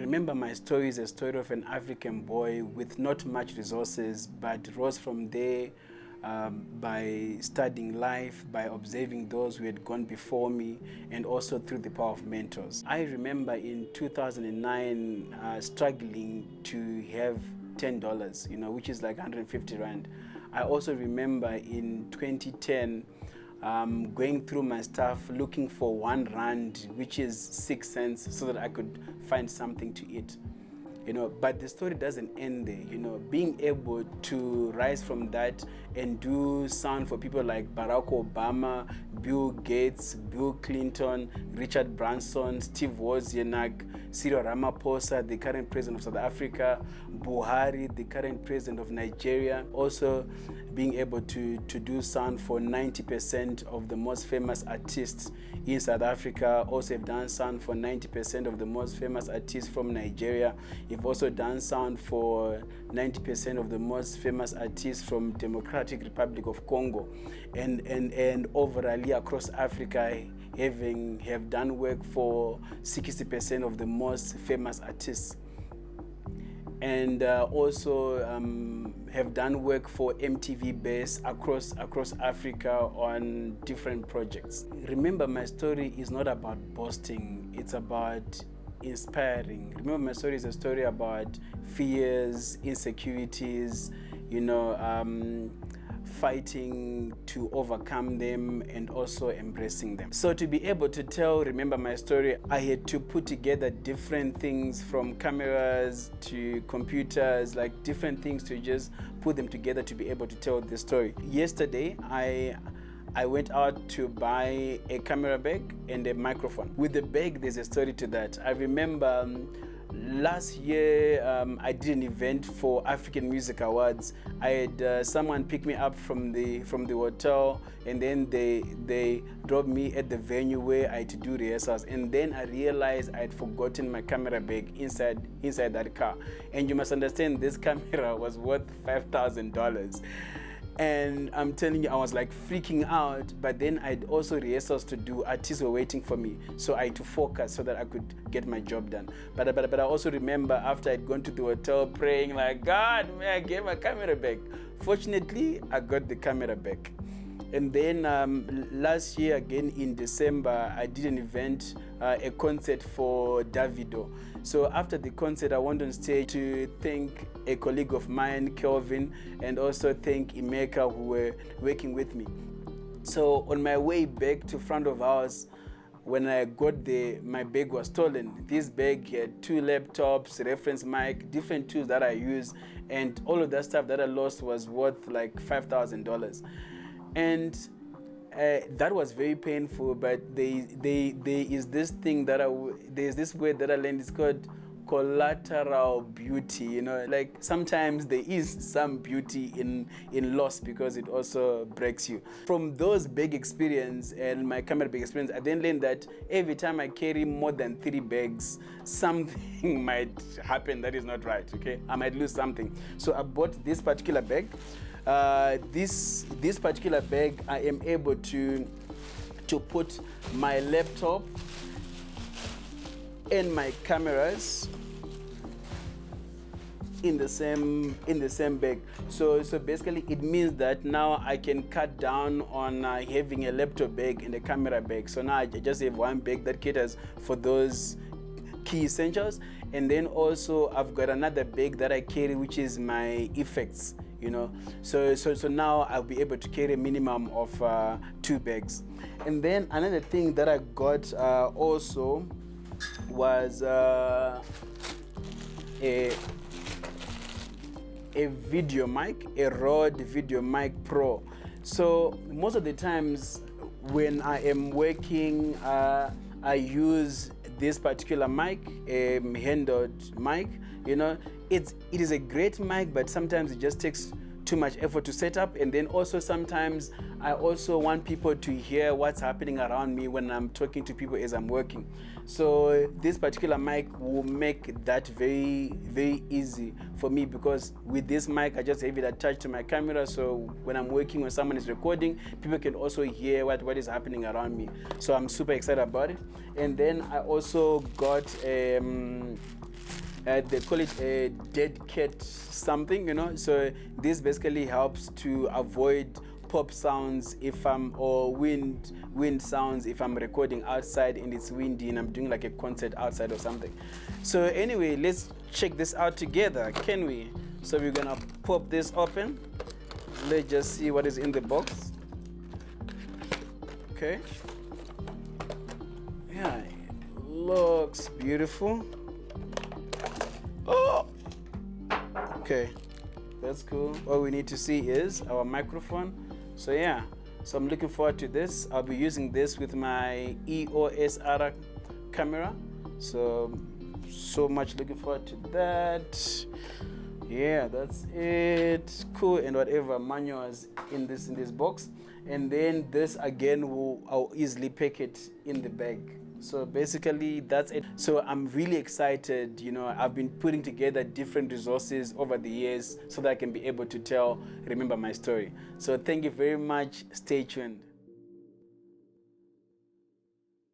Remember My Story is a story of an African boy with not much resources, but rose from there by studying life, by observing those who had gone before me, and also through the power of mentors. I remember in 2009 struggling to have $10, which is like 150 Rand. I also remember in 2010 going through my stuff looking for 1 Rand, which is 6 cents, so that I could find something to eat. But the story doesn't end there. Being able to rise from that and do sound for people like Barack Obama, Bill Gates, Bill Clinton, Richard Branson, Steve Wozniak, Cyril Ramaphosa, the current president of South Africa, Buhari, the current president of Nigeria. Also being able to do sound for 90% of the most famous artists in South Africa. Also have done sound for 90% of the most famous artists from Nigeria. You've also done sound for 90% of the most famous artists from Democratic Republic of Congo, and overall across Africa, have done work for 60% of the most famous artists, and also have done work for MTV base across Africa on different projects. Remember My Story is not about boasting, it's about inspiring. Remember My Story is a story about fears, insecurities, fighting to overcome them and also embracing them. So to be able to tell Remember My Story, I had to put together different things, from cameras to computers, like different things, to just put them together to be able to tell the story. Yesterday, I went out to buy a camera bag and a microphone. With the bag, there's a story to that. I remember last year I did an event for African Music Awards. I had someone pick me up from the hotel, and then they dropped me at the venue where I had to do rehearsals, and then I realized I had forgotten my camera bag inside that car. And you must understand, this camera was worth $5,000. And I'm telling you, I was like freaking out, but then I had also rehearsals to do. Artists were waiting for me, so I had to focus so that I could get my job done. But I also remember after I'd gone to the hotel praying like, God, may I get my camera back? Fortunately, I got the camera back. And then last year again in December, I did an event, a concert for Davido. So after the concert, I went on stage to thank a colleague of mine, Kelvin, and also thank Emeka, who were working with me. So on my way back to front of house, when I got there, my bag was stolen. This bag had 2 laptops, reference mic, different tools that I use, and all of that stuff that I lost was worth like $5,000. And that was very painful, but there is this thing there's this word that I learned. It's called collateral beauty. Like sometimes there is some beauty in loss, because it also breaks you. From those big experience and my camera big experience, I then learned that every time I carry more than 3 bags, something might happen that is not right. Okay, I might lose something. So I bought this particular bag. This particular bag, I am able to put my laptop and my cameras in the same bag. So basically it means that now I can cut down on having a laptop bag and a camera bag. So now I just have one bag that caters for those key essentials, and then also I've got another bag that I carry, which is my effects. So now I'll be able to carry a minimum of 2 bags. And then another thing that I got also was a video mic, a Rode Video Mic Pro. So most of the times when I am working, I use this particular mic, a handheld mic. It is a great mic, but sometimes it just takes too much effort to set up. And then also sometimes I also want people to hear what's happening around me when I'm talking to people as I'm working. So this particular mic will make that very, very easy for me, because with this mic I just have it attached to my camera, so when I'm working, when someone is recording, people can also hear what is happening around me. So I'm super excited about it. And then I also got They call it a dead cat something, you know. So this basically helps to avoid pop sounds if I'm, or wind sounds if I'm recording outside and it's windy and I'm doing like a concert outside or something. So anyway, let's check this out together, can we? So we're gonna pop this open. Let's just see what is in the box. Okay. Yeah, it looks beautiful. Oh, okay, that's cool. All we need to see is our microphone. So yeah, so I'm looking forward to this. I'll be using this with my EOS R camera. So much looking forward to that. Yeah, that's it. Cool. And whatever manuals in this box, and then this again I'll easily pack it in the bag. So basically that's it. So I'm really excited. You know, I've been putting together different resources over the years so that I can be able to remember my story. So thank you very much. Stay tuned.